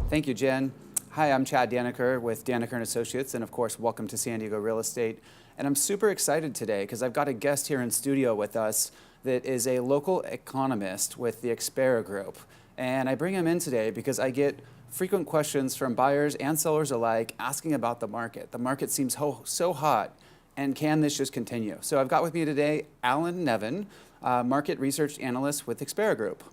Thank you, Jen. Hi, I'm Chad Dannecker with Dannecker & Associates, and of course, welcome to San Diego Real Estate. And I'm super excited today because I've got a guest here in studio with us that is a local economist with the Expera Group. And I bring him in today because I get frequent questions from buyers and sellers alike asking about the market. The market seems so hot, and can this just continue? So I've got with me today Alan Nevin, market research analyst with Expera Group.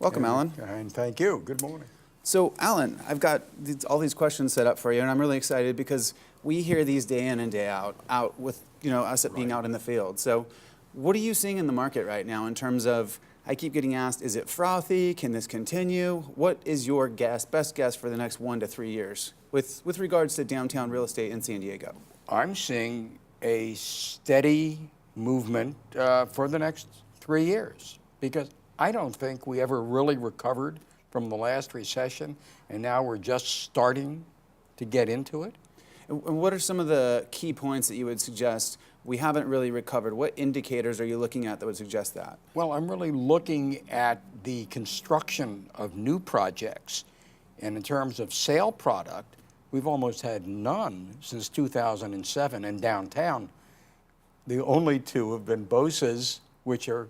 Welcome, Alan. And thank you. Good morning. So, Alan, I've got all these questions set up for you, and I'm really excited because we hear these day in and day out with us being out in the field. So, what are you seeing in the market right now in terms of? I keep getting asked, is it frothy? Can this continue? What is your best guess for the next 1 to 3 years with regards to downtown real estate in San Diego? I'm seeing a steady movement for the next 3 years because I don't think we ever really recovered from the last recession, and now we're just starting to get into it. And what are some of the key points that you would suggest we haven't really recovered? What indicators are you looking at that would suggest that? Well, I'm really looking at the construction of new projects, and in terms of sale product, we've almost had none since 2007 in downtown. The only two have been BOSAs, which are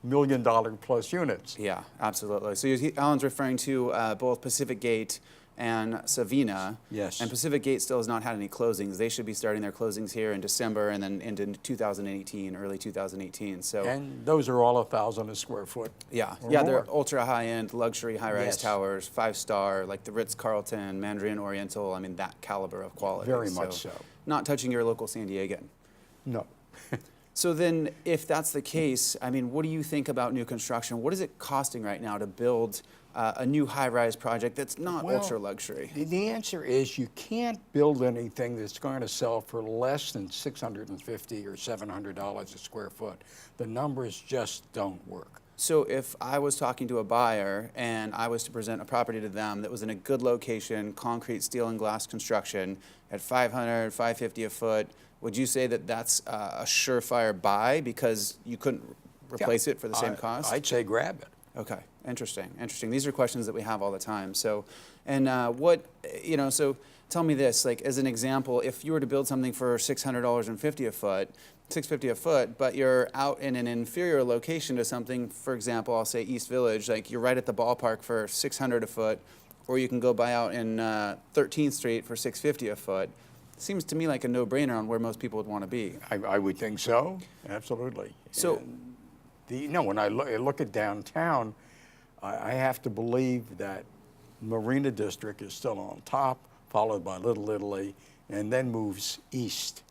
$1 million plus units. Yeah, absolutely. So Alan's referring to both Pacific Gate and Savina. Yes. And Pacific Gate still has not had any closings. They should be starting their closings here in December and then into 2018, early 2018. So. And those are all 1,000 a square foot. Yeah, more. they're ultra high-end, luxury, high-rise Yes. towers, 5-star, like the Ritz-Carlton, Mandarin Oriental. I mean, that caliber of quality. Very much so. Not touching your local San Diegan. No. So then, if that's the case, I mean, what do you think about new construction? What is it costing right now to build a new high-rise project that's not ultra-luxury? The answer is you can't build anything that's going to sell for less than $650 or $700 a square foot. The numbers just don't work. So if I was talking to a buyer and I was to present a property to them that was in a good location, concrete, steel, and glass construction at $500, $550 a foot, would you say that that's a surefire buy because you couldn't replace it for the same cost? I'd say grab it. Okay, interesting. These are questions that we have all the time. So, and so tell me this, like as an example, if you were to build something for $600.50 a foot, $650 a foot, but you're out in an inferior location to something, for example, I'll say East Village, like you're right at the ballpark for $600 a foot, or you can go buy out in 13th Street for $650 a foot. Seems to me like a no-brainer on where most people would want to be. I would think so, absolutely. So, when I look at downtown, I have to believe that Marina District is still on top, followed by Little Italy, and then moves east.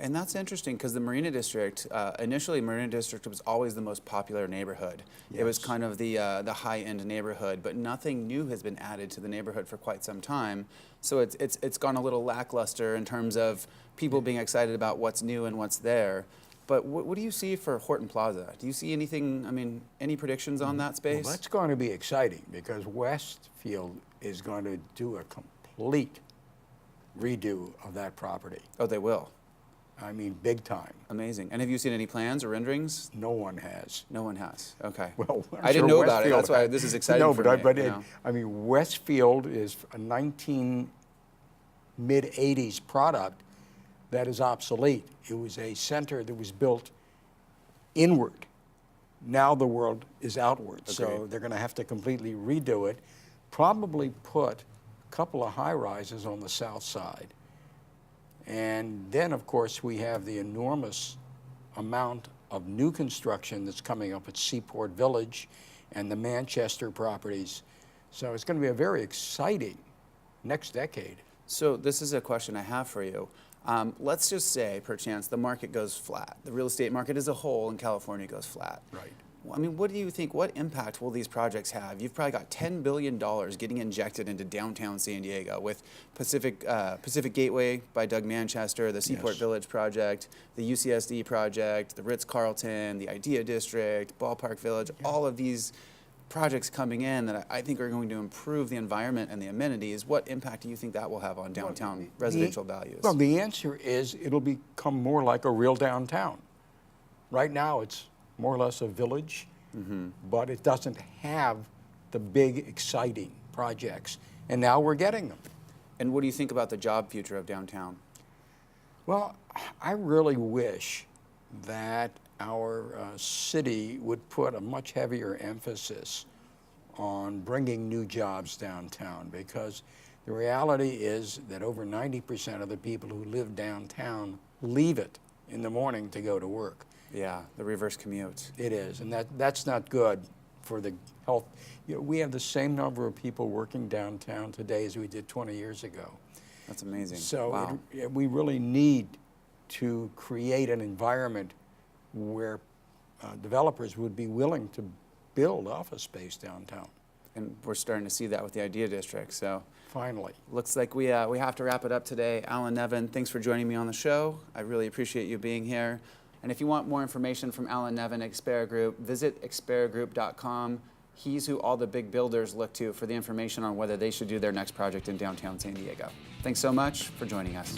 And that's interesting because the Marina District, initially Marina District was always the most popular neighborhood. Yes. It was kind of the high-end neighborhood, but nothing new has been added to the neighborhood for quite some time. So it's gone a little lackluster in terms of people being excited about what's new and what's there. But what do you see for Horton Plaza? Do you see anything, any predictions on that space? Well, that's going to be exciting because Westfield is going to do a complete redo of that property. Oh, they will? Big time. Amazing. And have you seen any plans or renderings? No one has. No one has. Okay. Well, I didn't know about it. That's why this is exciting for me. Westfield is a mid-'80s product that is obsolete. It was a center that was built inward. Now the world is outward. Agreed. So they're going to have to completely redo it, probably put a couple of high-rises on the south side. And then, of course, we have the enormous amount of new construction that's coming up at Seaport Village and the Manchester properties. So it's going to be a very exciting next decade. So this is a question I have for you. Let's just say, perchance, the market goes flat. The real estate market as a whole in California goes flat. Right. What do you think, what impact will these projects have? You've probably got $10 billion getting injected into downtown San Diego with Pacific Gateway by Doug Manchester, the Seaport Village project, the UCSD project, the Ritz-Carlton, the Idea District, Ballpark Village, all of these projects coming in that I think are going to improve the environment and the amenities. What impact do you think that will have on downtown residential values? Well, the answer is it'll become more like a real downtown. Right now it's more or less a village, but it doesn't have the big, exciting projects, and now we're getting them. And what do you think about the job future of downtown? Well, I really wish that our city would put a much heavier emphasis on bringing new jobs downtown, because the reality is that over 90% of the people who live downtown leave it in the morning to go to work. Yeah, the reverse commute. It is, and that's not good for the health. You know, we have the same number of people working downtown today as we did 20 years ago. That's amazing. So wow. we really need to create an environment where developers would be willing to build office space downtown. And we're starting to see that with the Idea District. So Finally. looks like we have to wrap it up today. Alan, Nevin, thanks for joining me on the show. I really appreciate you being here. And if you want more information from Alan Nevin at Xpera Group, visit xperagroup.com. He's who all the big builders look to for the information on whether they should do their next project in downtown San Diego. Thanks so much for joining us.